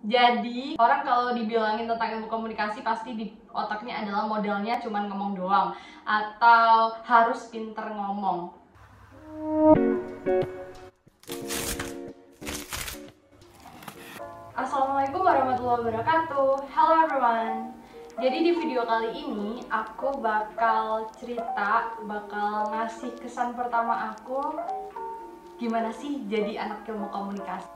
Jadi orang kalau dibilangin tentang ilmu komunikasi pasti di otaknya adalah modalnya cuman ngomong doang atau harus pinter ngomong. Assalamualaikum warahmatullahi wabarakatuh. Hello everyone. Jadi di video kali ini aku bakal ngasih kesan pertama aku gimana sih jadi anak ilmu komunikasi.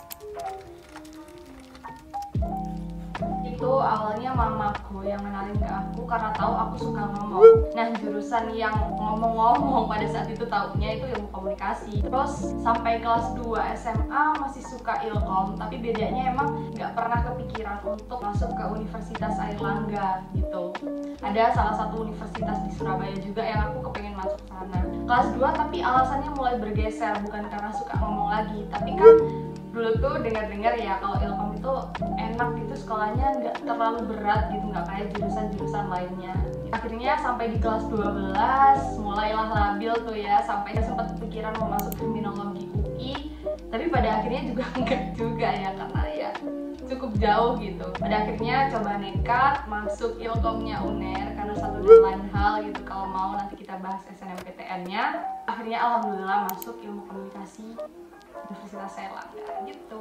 Itu awalnya mamaku yang kenalin ke aku karena tahu aku suka ngomong. Nah, jurusan yang ngomong-ngomong pada saat itu taunya itu ilmu komunikasi. Terus sampai kelas 2 SMA masih suka ilkom, tapi bedanya emang nggak pernah kepikiran untuk masuk ke Universitas Airlangga gitu. Ada salah satu universitas di Surabaya juga yang aku kepengen masuk ke sana. Kelas 2 tapi alasannya mulai bergeser, bukan karena suka ngomong lagi, tapi kan dulu tuh dengar-dengar ya kalau ilkom itu enak gitu, sekolahnya nggak terlalu berat gitu, nggak kayak jurusan-jurusan lainnya. Akhirnya sampai di kelas 12 mulailah labil tuh ya, sampai sempat pikiran mau masuk kriminologi UI, tapi pada akhirnya juga enggak juga ya, karena ya cukup jauh gitu. Pada akhirnya coba nekat masuk ilkomnya UNER karena satu dan lain hal gitu, kalau mau nanti kita bahas SNMPTN-nya. Akhirnya alhamdulillah masuk ilmu komunikasi Universitas Airlangga gitu.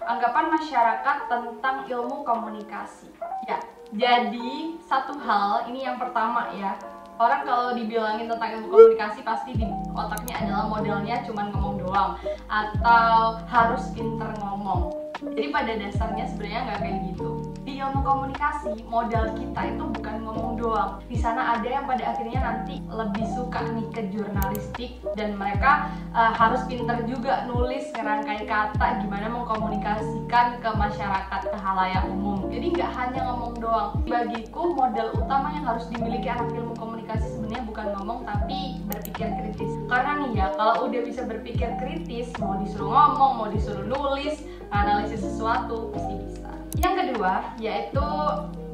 Anggapan masyarakat tentang ilmu komunikasi. Ya, jadi satu hal ini yang pertama ya. Orang kalau dibilangin tentang ilmu komunikasi pasti di otaknya adalah modalnya cuman ngomong doang atau harus pinter ngomong. Jadi pada dasarnya sebenarnya nggak kayak gitu. Di ilmu komunikasi modal kita itu bukan ngomong doang. Di sana ada yang pada akhirnya nanti lebih suka nih ke jurnalistik dan mereka harus pinter juga nulis, ngerangkai kata, gimana mengkomunikasikan ke masyarakat, ke halayak umum. Jadi nggak hanya ngomong doang. Bagiku modal utama yang harus dimiliki anak ilmu komunikasi sebenarnya bukan ngomong tapi berpikir kritis. Karena nih ya, kalau udah bisa berpikir kritis, mau disuruh ngomong, mau disuruh nulis, analisis sesuatu pasti bisa. Yang kedua yaitu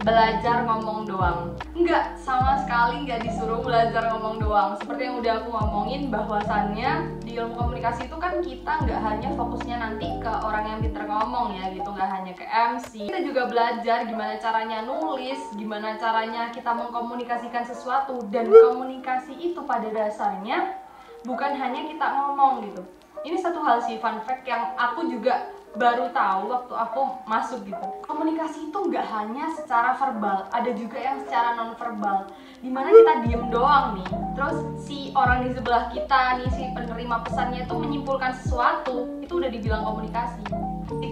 belajar ngomong doang. Enggak, sama sekali nggak disuruh belajar ngomong doang. Seperti yang udah aku ngomongin, bahwasannya di ilmu komunikasi itu kan kita nggak hanya fokusnya nanti ke orang yang pinter ngomong ya gitu, nggak hanya ke MC. Kita juga belajar gimana caranya nulis, gimana caranya kita mengkomunikasikan sesuatu. Dan komunikasi itu pada dasarnya bukan hanya kita ngomong gitu. Ini satu hal sih, fun fact yang aku juga baru tahu waktu aku masuk gitu. Komunikasi itu nggak hanya secara verbal, ada juga yang secara non verbal, dimana kita diem doang nih, terus si orang di sebelah kita nih, si penerima pesannya itu menyimpulkan sesuatu, itu udah dibilang komunikasi.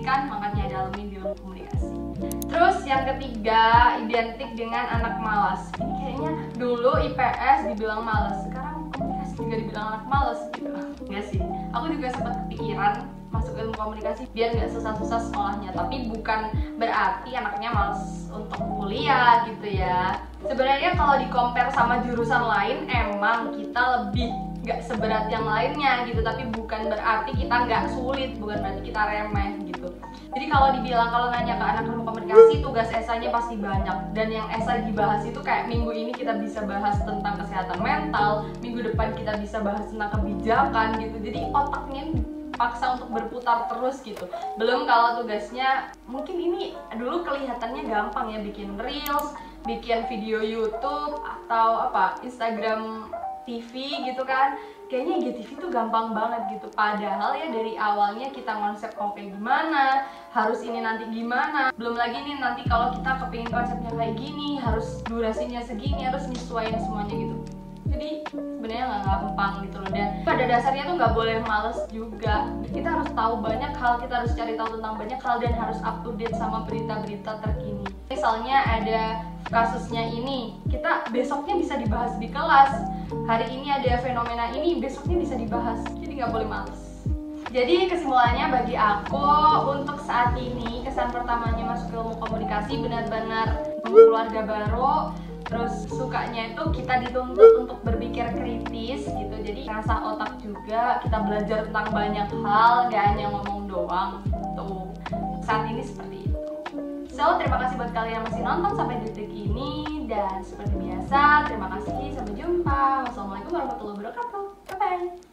Kan makanya dalamin di ilmu komunikasi. Terus yang ketiga, identik dengan anak malas. Ini kayaknya dulu IPS dibilang malas, sekarang komunikasi juga dibilang anak malas gitu. Enggak sih, aku juga sempat kepikiran masuk ilmu komunikasi biar nggak susah-susah sekolahnya, tapi bukan berarti anaknya males untuk kuliah gitu ya. Sebenarnya kalau di-compare sama jurusan lain emang kita lebih nggak seberat yang lainnya gitu, tapi bukan berarti kita nggak sulit, bukan berarti kita remeh gitu. Jadi kalau dibilang, kalau nanya ke anak ilmu komunikasi, tugas esainya pasti banyak, dan yang esai dibahas itu kayak minggu ini kita bisa bahas tentang kesehatan mental, minggu depan kita bisa bahas tentang kebijakan gitu. Jadi otaknya paksa untuk berputar terus gitu. Belum kalau tugasnya mungkin ini dulu kelihatannya gampang ya, bikin reels, bikin video YouTube atau apa Instagram TV gitu kan. Kayaknya IGTV tuh gampang banget gitu. Padahal ya dari awalnya kita konsep kayak gimana, harus ini nanti gimana. Belum lagi nih nanti kalau kita kepingin konsepnya kayak gini, harus durasinya segini, harus nyesuaiin semuanya gitu. Jadi sebenarnya nggak gampang gitu loh, dan pada dasarnya tuh nggak boleh males juga. Kita harus tahu banyak hal, kita harus cari tahu tentang banyak hal, dan harus up to date sama berita-berita terkini. Misalnya ada kasusnya ini, kita besoknya bisa dibahas di kelas. Hari ini ada fenomena ini, besoknya bisa dibahas. Jadi nggak boleh males. Jadi kesimpulannya bagi aku untuk saat ini, kesan pertamanya masuk ilmu komunikasi benar-benar keluarga baru. Terus sukanya itu kita dituntut untuk berpikir kritis gitu, jadi ngasah otak juga, kita belajar tentang banyak hal, gak hanya ngomong doang gitu. Saat ini seperti itu. So, terima kasih buat kalian yang masih nonton sampai detik ini, dan seperti biasa, terima kasih, sampai jumpa. Wassalamualaikum warahmatullahi wabarakatuh. Bye bye.